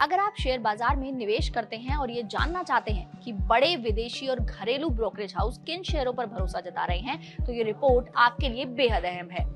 अगर आप शेयर बाजार में निवेश करते हैं और ये जानना चाहते हैं कि बड़े विदेशी और घरेलू ब्रोकरेज हाउस किन शेयरों पर भरोसा जता रहे हैं, तो ये रिपोर्ट आपके लिए बेहद अहम है।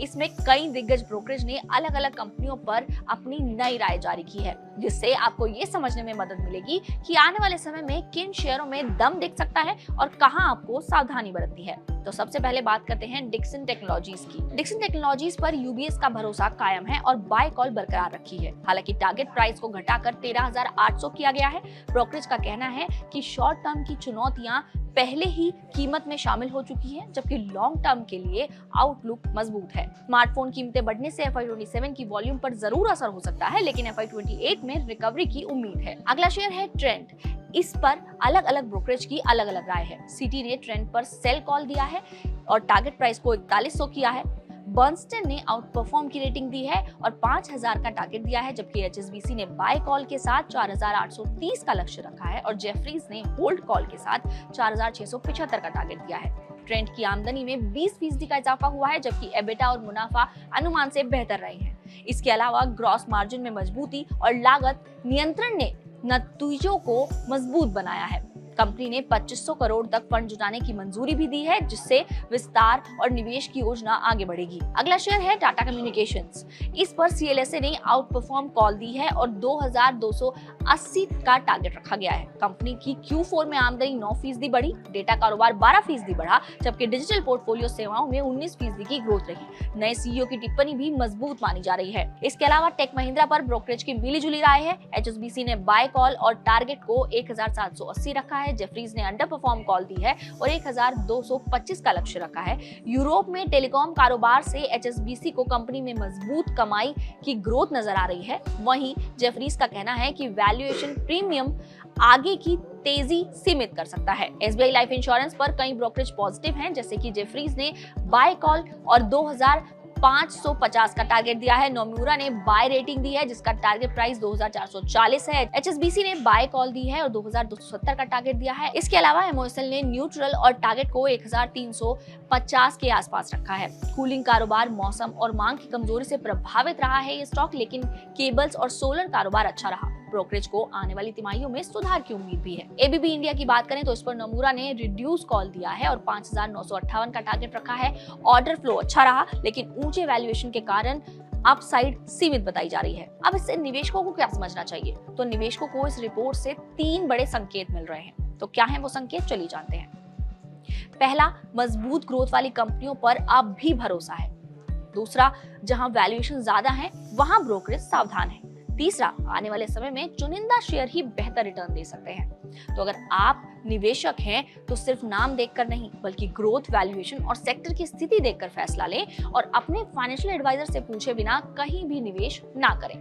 इसमें कई दिग्गज ब्रोकरेज ने अलग अलग कंपनियों पर अपनी नई राय जारी की है, जिससे आपको ये समझने में मदद मिलेगी कि आने वाले समय में किन शेयरों में दम दिख सकता है और कहां आपको सावधानी बरतनी है। तो सबसे पहले बात करते हैं डिक्सन टेक्नोलॉजीज की। डिक्सन टेक्नोलॉजीज पर यूबीएस का भरोसा कायम है और बाय कॉल बरकरार रखी है। हालांकि टारगेट प्राइस को घटाकर 13,800 किया गया है। ब्रोकरेज का कहना है कि शॉर्ट टर्म की चुनौतियां पहले ही कीमत में शामिल हो चुकी हैं, जबकि लॉन्ग टर्म के लिए आउटलुक मजबूत है। स्मार्टफोन कीमतें बढ़ने से FY27 की वॉल्यूम पर जरूर असर हो सकता है, लेकिन FY28 में रिकवरी की उम्मीद है। अगला शेयर है ट्रेंड। इस पर अलग अलग ब्रोकरेज की अलग अलग राय है। सिटी ने ट्रेंड पर सेल कॉल दिया है और टारगेट प्राइस को 4100 किया है। बर्नस्टन ने आउट परफॉर्म की रेटिंग दी है और 5000 का टारगेट दिया है, जबकि HSBC ने बाय कॉल के साथ 4830 का लक्ष्य रखा है और जेफरीज ने होल्ड कॉल के साथ 4675 का टारगेट दिया है। ट्रेंड की आमदनी में 20% का इजाफा हुआ है, जबकि एबिटा और मुनाफा अनुमान से बेहतर रहे हैं। इसके अलावा ग्रॉस मार्जिन में मजबूती और लागत नियंत्रण ने नतीजों को मजबूत बनाया है। कंपनी ने 2500 करोड़ तक फंड जुटाने की मंजूरी भी दी है, जिससे विस्तार और निवेश की योजना आगे बढ़ेगी। अगला शेयर है टाटा कम्युनिकेशंस। इस पर CLSA ने आउट परफॉर्म कॉल दी है और 2280 का टारगेट रखा गया है। कंपनी की Q4 में आमदनी 9% बढ़ी, डेटा कारोबार 12% बढ़ा, जबकि डिजिटल पोर्टफोलियो सेवाओं में 19% की ग्रोथ रही। नए CEO की टिप्पणी भी मजबूत मानी जा रही है। इसके अलावा टेक महिंद्रा पर ब्रोकरेज की मिलीजुली राय है। HSBC ने बाय कॉल और टारगेट को 1780 रखा है। जेफरीज ने अंडर परफॉर्म कॉल दी है और 1225 का लक्ष्य रखा है। यूरोप में टेलीकॉम कारोबार से HSBC को कंपनी में मजबूत कमाई की ग्रोथ नजर आ रही है। वहीं जेफरीज का कहना है कि वैल्यूएशन प्रीमियम आगे की तेजी सीमित कर सकता है। SBI लाइफ इंश्योरेंस पर कई ब्रोकरेज पॉजिटिव हैं, जैसे कि जेफरीज ने बाय कॉल और 2550 का टारगेट दिया है। नोम्यूरा ने बाय रेटिंग दी है, जिसका टारगेट प्राइस 2440 है। HSBC ने बाय कॉल दी है और 2270 का टारगेट दिया है। इसके अलावा MOSL ने न्यूट्रल और टारगेट को 1350 के आसपास रखा है। कूलिंग कारोबार मौसम और मांग की कमजोरी से प्रभावित रहा है ये स्टॉक, लेकिन केबल्स और सोलर कारोबार अच्छा रहा। ब्रोकरेज को आने वाली तिमाहियों में सुधार की उम्मीद भी है। ABB इंडिया की बात करें तो इस पर नोमुरा ने रिड्यूस कॉल दिया है और 5958 का टारगेट रखा है। ऑर्डर फ्लो अच्छा रहा, लेकिन ऊंचे वैल्यूएशन के कारण अपसाइड सीमित बताई जा रही है। अब इससे निवेशकों को क्या समझना चाहिए? तो निवेशकों को इस रिपोर्ट से 3 बड़े संकेत मिल रहे हैं। तो क्या है वो संकेत, चलिए जानते हैं। पहला, मजबूत ग्रोथ वाली कंपनियों पर अब भी भरोसा है। दूसरा, जहां वैल्यूएशन ज्यादा है वहां ब्रोकरेज सावधान है। तीसरा, आने वाले समय में चुनिंदा शेयर ही बेहतर रिटर्न दे सकते हैं। तो अगर आप निवेशक हैं तो सिर्फ नाम देखकर नहीं, बल्कि ग्रोथ, वैल्यूएशन और सेक्टर की स्थिति देखकर फैसला लें और अपने फाइनेंशियल एडवाइजर से पूछे बिना कहीं भी निवेश ना करें।